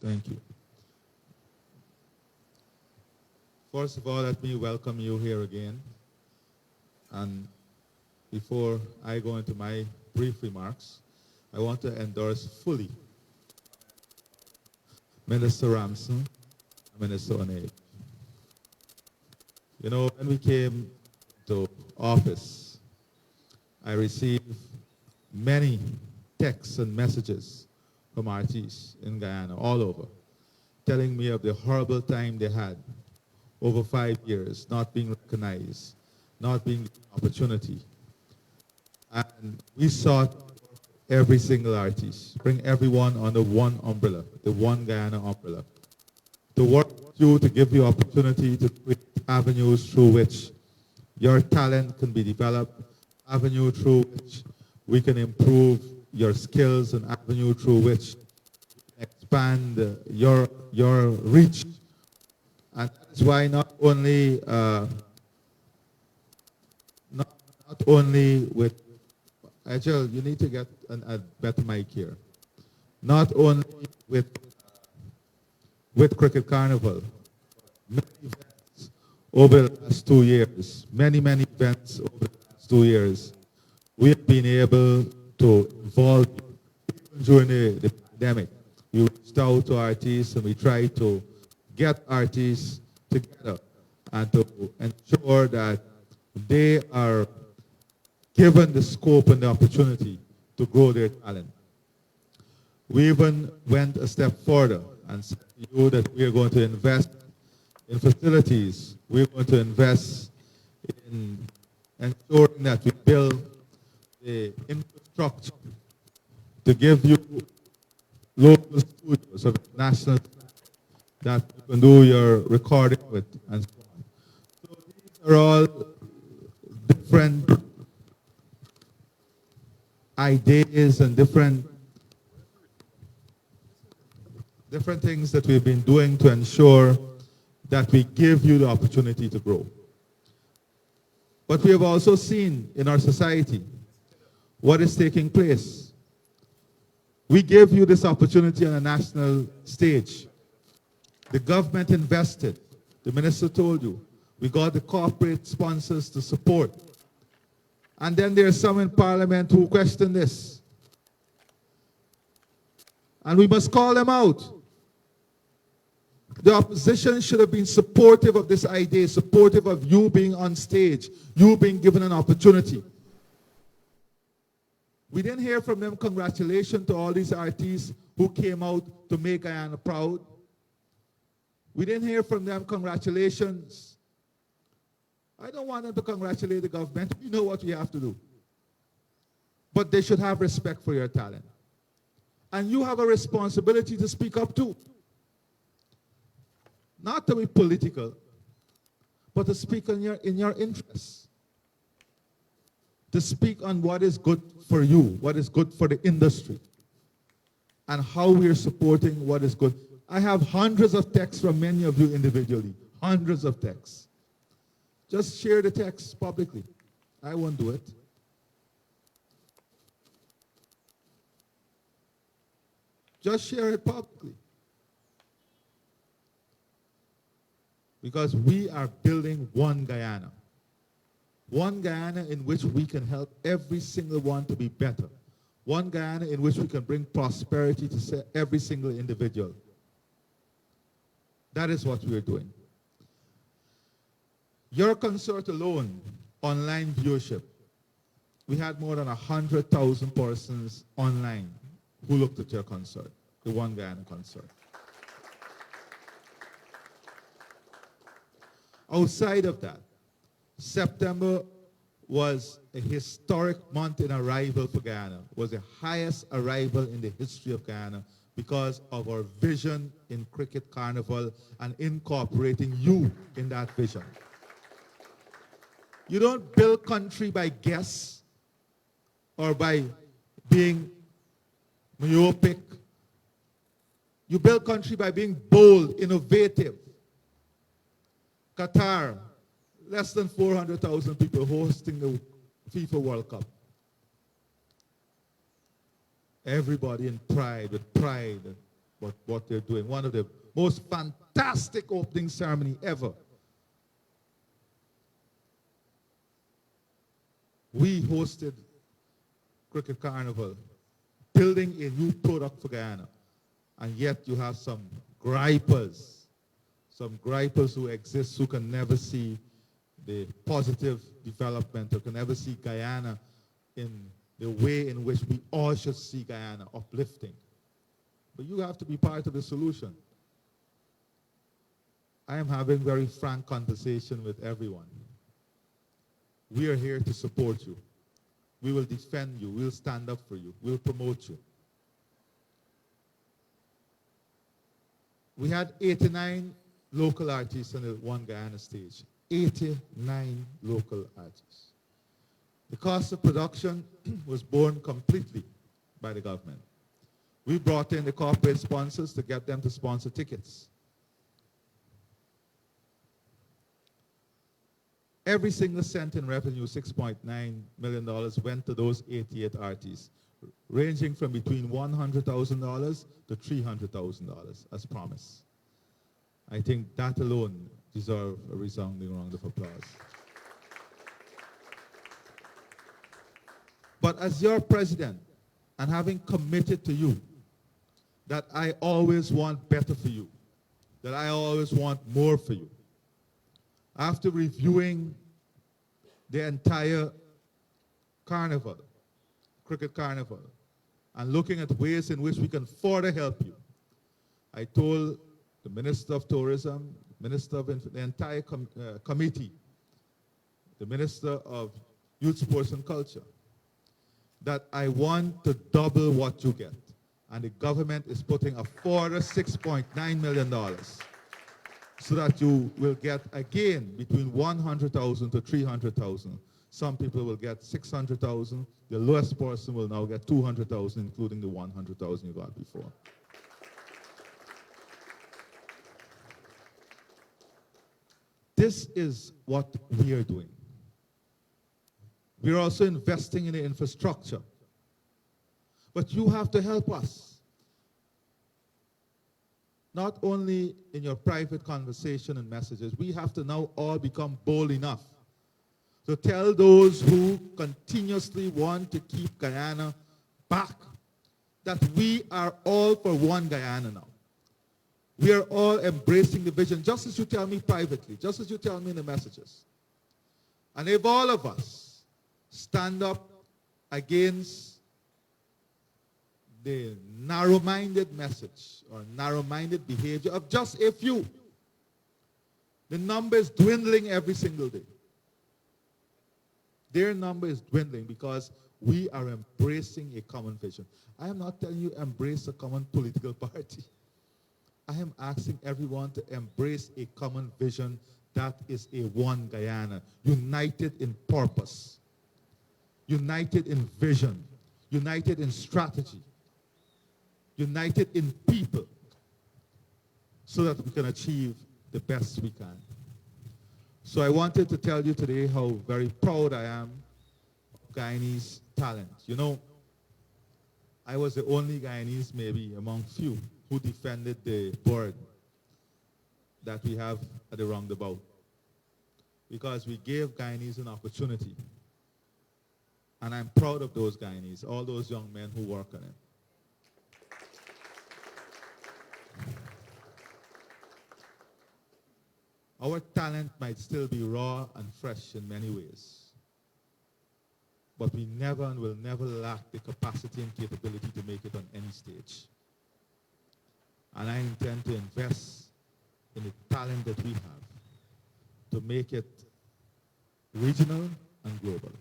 Thank you. First of all, let me welcome you here again. And before I go into my brief remarks, I want to endorse fully Minister Ramson and Minister O'Neill. You know, when we came to office, I received many texts and messages from artists in Guyana, all over, telling me of the horrible time they had over 5 years, not being recognized, not being given opportunity. And we sought every single artist, bring everyone under one umbrella, the One Guyana umbrella, to work with you, to give you opportunity to create avenues through which your talent can be developed, avenue through which we can improve your skills, and avenue through which expand your reach. And that's why not only with Agile, you need to get a better mic here. Not only with Cricket Carnival, many events over the last 2 years, many events over the last 2 years, we have been able to involve during the pandemic. We reached out to artists and we tried to get artists together and to ensure that they are given the scope and the opportunity to grow their talent. We even went a step further and said to you that we are going to invest in facilities. We're going to invest in ensuring that we build the infrastructure to give you local studios of national that you can do your recording with and so on. So these are all different ideas and different things that we've been doing to ensure that we give you the opportunity to grow. But we have also seen in our society what is taking place. We gave you this opportunity on a national stage. The government invested. The minister told you. We got the corporate sponsors to support. And then there's some in Parliament who question this. And we must call them out. The opposition should have been supportive of this idea, supportive of you being on stage, you being given an opportunity. We didn't hear from them congratulations to all these artists who came out to make Guyana proud. We didn't hear from them congratulations. I don't want them to congratulate the government. We know what we have to do. But they should have respect for your talent. And you have a responsibility to speak up too. Not to be political, but to speak in your interests. To speak on what is good for you, what is good for the industry, and how we are supporting what is good. I have hundreds of texts from many of you individually, hundreds of texts. Just share the text publicly. I won't do it. Just share it publicly. Because we are building one Guyana. One Guyana in which we can help every single one to be better. One Guyana in which we can bring prosperity to every single individual. That is what we are doing. Your concert alone, online viewership, we had more than 100,000 persons online who looked at your concert, the One Guyana concert. Outside of that, September was a historic month in arrival for Guyana, was the highest arrival in the history of Guyana because of our vision in Cricket Carnival and incorporating you in that vision. You don't build country by guess or by being myopic. You build country by being bold, innovative. Qatar, less than 400,000 people hosting the FIFA World Cup. Everybody in pride, with pride, what they're doing. One of the most fantastic opening ceremony ever. We hosted Cricket Carnival, building a new product for Guyana. And yet you have some gripers who exist who can never see the positive development or can never see Guyana in the way in which we all should see Guyana, uplifting. But you have to be part of the solution. I am having very frank conversation with everyone. We are here to support you. We will defend you. We'll stand up for you. We'll promote you. We had 89 local artists on the One Guyana stage. 89 local artists. The cost of production was borne completely by the government. We brought in the corporate sponsors to get them to sponsor tickets. Every single cent in revenue, $6.9 million, went to those 88 artists, ranging from between $100,000 to $300,000, as promised. I think that alone deserves a resounding round of applause. But as your president, and having committed to you that I always want better for you, that I always want more for you, after reviewing the entire carnival, cricket carnival, and looking at ways in which we can further help you, I told the Minister of Tourism, Minister of the entire committee, the Minister of Youth, Sports and Culture, that I want to double what you get. And the government is putting a further $6.9 million so that you will get, again, between 100,000 to 300,000. Some people will get 600,000. The lowest person will now get 200,000, including the 100,000 you got before. This is what we are doing. We're also investing in the infrastructure. But you have to help us. Not only in your private conversation and messages, we have to now all become bold enough to tell those who continuously want to keep Guyana back that we are all for one Guyana now. We are all embracing the vision, just as you tell me privately, just as you tell me in the messages. And if all of us stand up against the narrow-minded message or narrow-minded behavior of just a few, the number is dwindling every single day. Their number is dwindling because we are embracing a common vision. I am not telling you embrace a common political party. I am asking everyone to embrace a common vision that is a one Guyana, united in purpose, united in vision, united in strategy, united in people, so that we can achieve the best we can. So I wanted to tell you today how very proud I am of Guyanese talent. You know, I was the only Guyanese, maybe among few, who defended the board that we have at the roundabout, because we gave Guyanese an opportunity. And I'm proud of those Guyanese, all those young men who work on it. Our talent might still be raw and fresh in many ways, but we never and will never lack the capacity and capability to make it on any stage. And I intend to invest in the talent that we have to make it regional and global.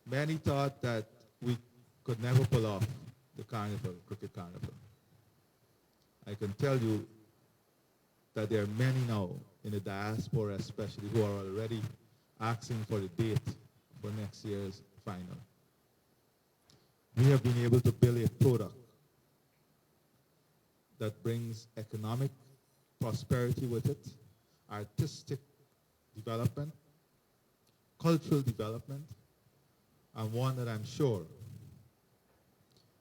Many thought that we could never pull off the carnival, cricket carnival. I can tell you that there are many now in the diaspora especially who are already asking for the date for next year's final. We have been able to build a product that brings economic prosperity with it, artistic development, cultural development, and one that I'm sure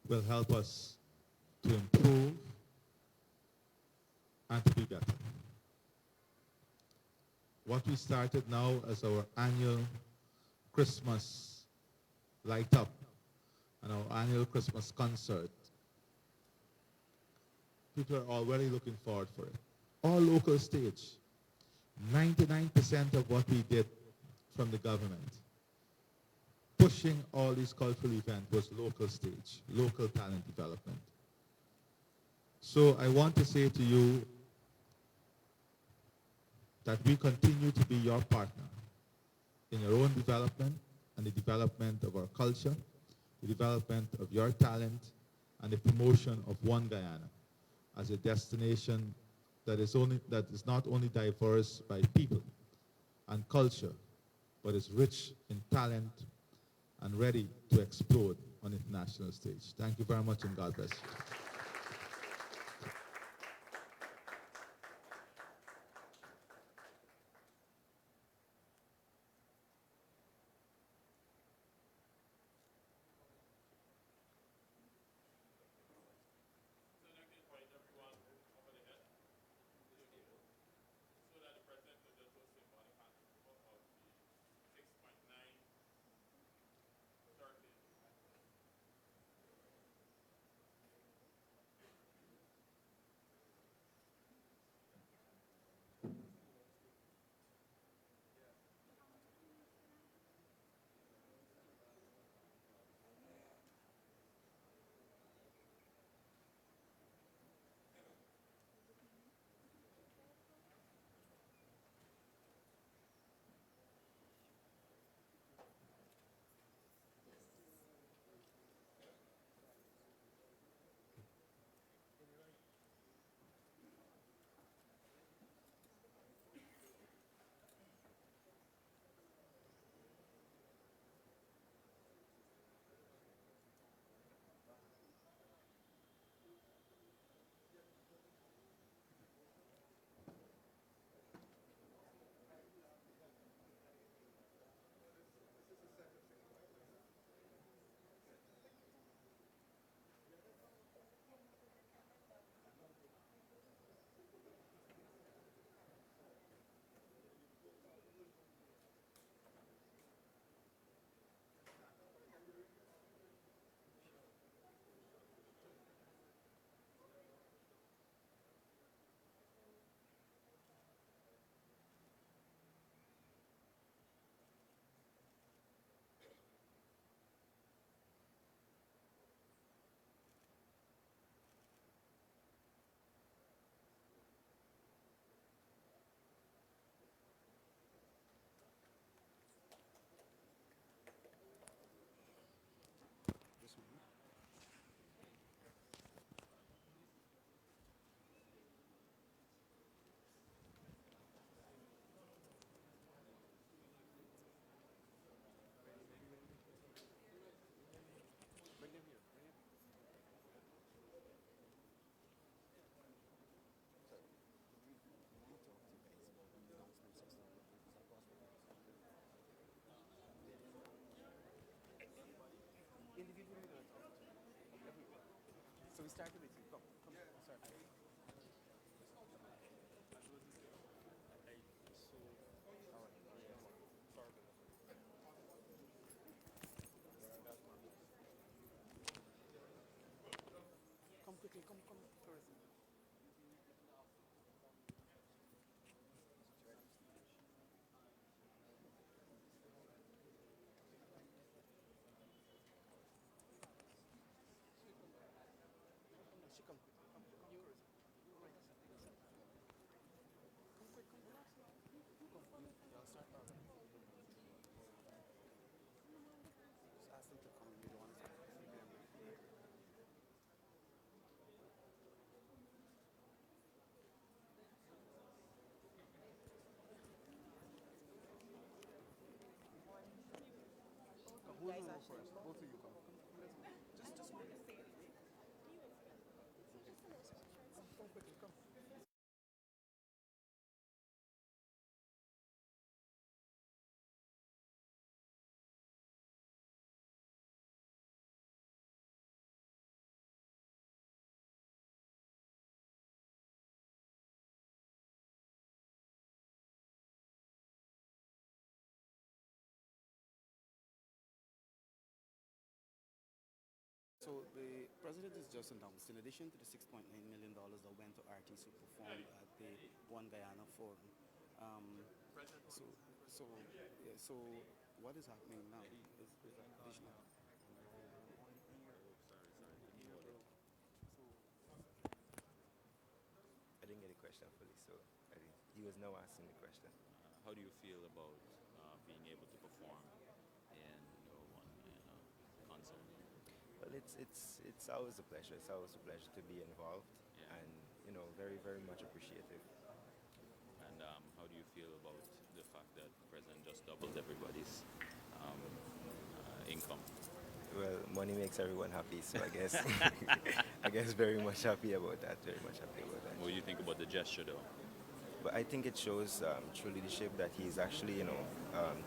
will help us to improve, and to be better. What we started now as our annual Christmas light up and our annual Christmas concert, people are already looking forward for it. All local stage. 99% of what we did from the government, pushing all these cultural events, was local stage, local talent development. So I want to say to you that we continue to be your partner in your own development and the development of our culture, the development of your talent, and the promotion of one Guyana as a destination that is not only diverse by people and culture, but is rich in talent and ready to explode on the international stage. Thank you very much, and God bless you. So the president has just announced, in addition to the $6.9 million that went to artists who performed at the One Guyana Forum. Um, so, so, yeah, so what is happening now is that additional. I didn't get the question fully, so he was now asking the question. How do you feel about being able to perform in your one concert? Well, it's always a pleasure. It's always a pleasure to be involved, Yeah. and very very much appreciative. And how do you feel about the fact that the president just doubled everybody's um, income? Well, money makes everyone happy, so I guess I guess very much happy about that. Very much happy about that. What do you think about the gesture, though? But I think it shows true leadership that he's actually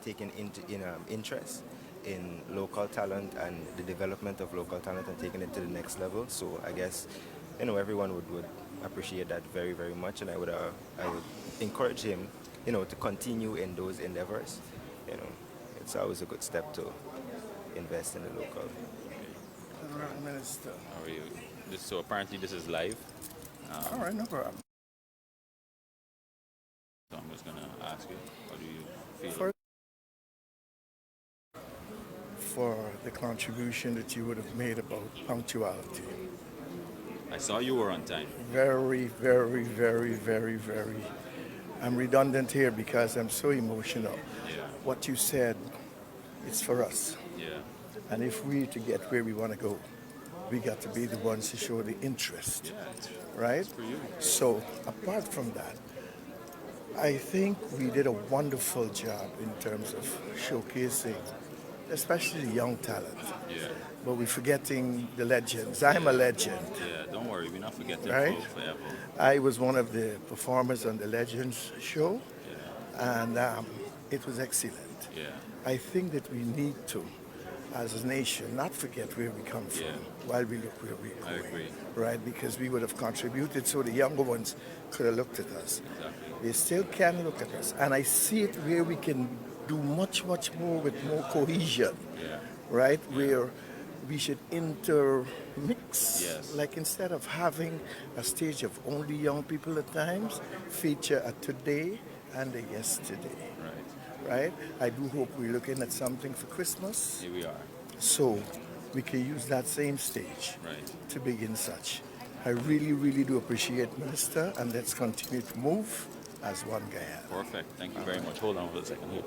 taking interest in local talent and the development of local talent and taking it to the next level. So I guess everyone would appreciate that very very much, and I would encourage him to continue in those endeavors. You know, it's always a good step to invest in the local. All right, Minister. How are you? So apparently this is live. All right, no problem. So I'm just gonna ask you, how do you feel? For the contribution that you would have made about punctuality. I saw you were on time. Very, very, very, very, very. I'm redundant here because I'm so emotional. Yeah. What you said, it's for us. Yeah. And if we to get where we want to go, we got to be the ones to show the interest, Yeah. right? For you. So apart from that, I think we did a wonderful job in terms of showcasing, especially the young talent. Yeah. But we're forgetting the legends. I'm a legend, Yeah. Don't worry, we're not forgetting right? forever. I was one of the performers on the Legends show, Yeah. and it was excellent. Yeah. I think that we need to, as a nation, not forget where we come from Yeah. while we look where we're I going. agree. Right? Because we would have contributed so the younger ones could have looked at us. Exactly. They still can look at us. And I see it where we can do much, much more with more cohesion. Yeah. Right? Where we should intermix. Yes. Like instead of having a stage of only young people at times, feature a today and a yesterday. Right. Right? I do hope we're looking at something for Christmas, Here we are. so we can use that same stage Right. to begin such. I really, really do appreciate Minister, and let's continue to move as one Guyana. Perfect. Thank you very much. Hold on for a second here.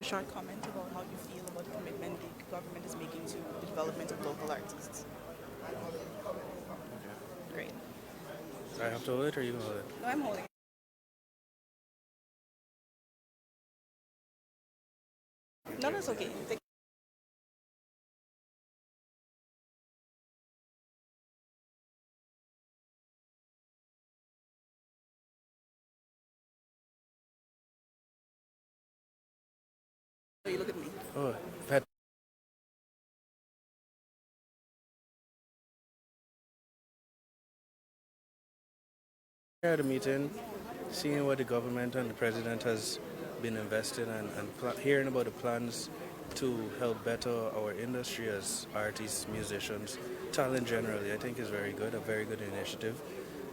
Short comment about how you feel about the commitment the government is making to the development of local artists. Great. Do I have to hold it or you can hold it? No, I'm holding. No, that's okay. You look at me. Oh, that. Here at the meeting, seeing what the government and the president has been investing and hearing about the plans to help better our industry as artists, musicians, talent generally, I think is very good, a very good initiative.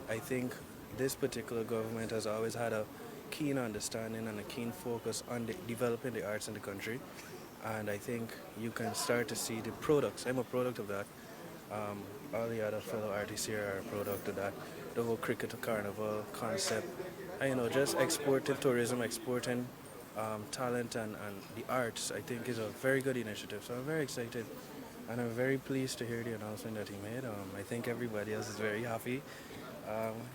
I think this particular government has always had a keen understanding and a keen focus on developing the arts in the country. and I think you can start to see the products. I'm a product of that. All the other fellow artists here are a product of that. The whole cricket to carnival concept, and, just exporting tourism, exporting talent and the arts, I think is a very good initiative. So I'm very excited, and I'm very pleased to hear the announcement that he made. I think everybody else is very happy.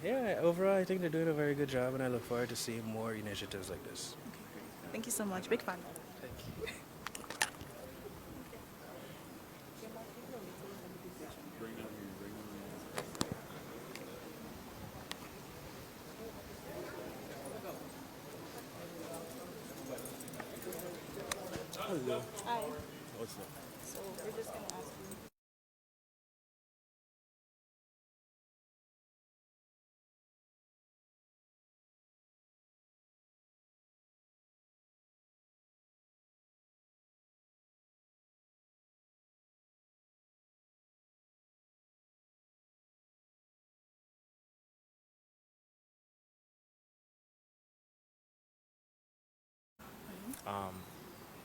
Yeah, overall, I think they're doing a very good job, and I look forward to seeing more initiatives like this. Thank you so much. Big fan. Hello. Hi. What's up? So we're just gonna ask you.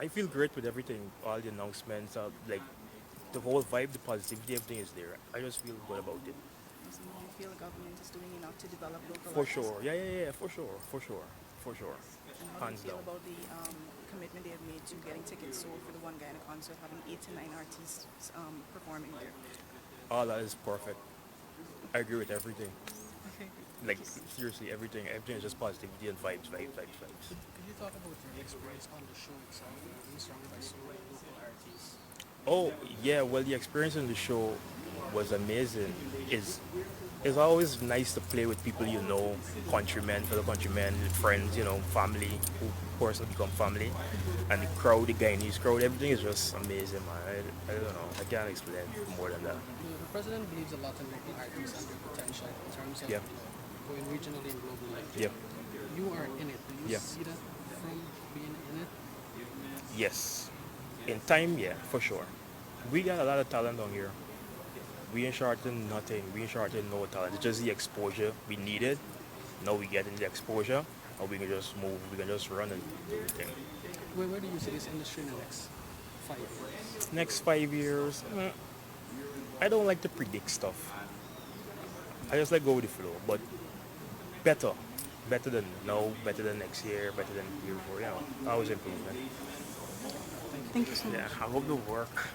I feel great with everything, all the announcements, like the whole vibe, the positivity, everything is there. I just feel good about it. So you feel the government is doing enough to develop local For artists? sure. Yeah, for sure, for sure, for sure. And how do you Hands feel down. about the commitment they have made to getting tickets sold for the One Guyana concert, having 8 to 9 artists performing there? All that is perfect. I agree with everything. Okay. Like seriously, everything. Everything is just positivity and vibes, vibes, vibes, vibes. Could you talk about your experience on the show itself, being surrounded by so many local artists? Oh yeah, well the experience in the show was amazing. It's always nice to play with people you know, countrymen, fellow countrymen, friends, family, who personally become family. And the crowd, the Guyanese crowd, everything is just amazing, man. I don't know, I can't explain more than that. The president believes a lot in local artists and their potential in terms of Yeah. going regionally and globally. Yeah. You are in it. Do you Yeah. see that from being in it? Yes. In time, yeah, for sure. We got a lot of talent on here. We ain't shorting nothing. We ain't shorting no talent. It's just the exposure we needed. Now we getting the exposure, and we can just move. We can just run and do everything. Where do you see this industry in the next 5 years? Next 5 years, I don't like to predict stuff. I just like go with the flow. But better than now, better than next year, better than year before. Always improvement. Thank you so much. Yeah, I hope it work.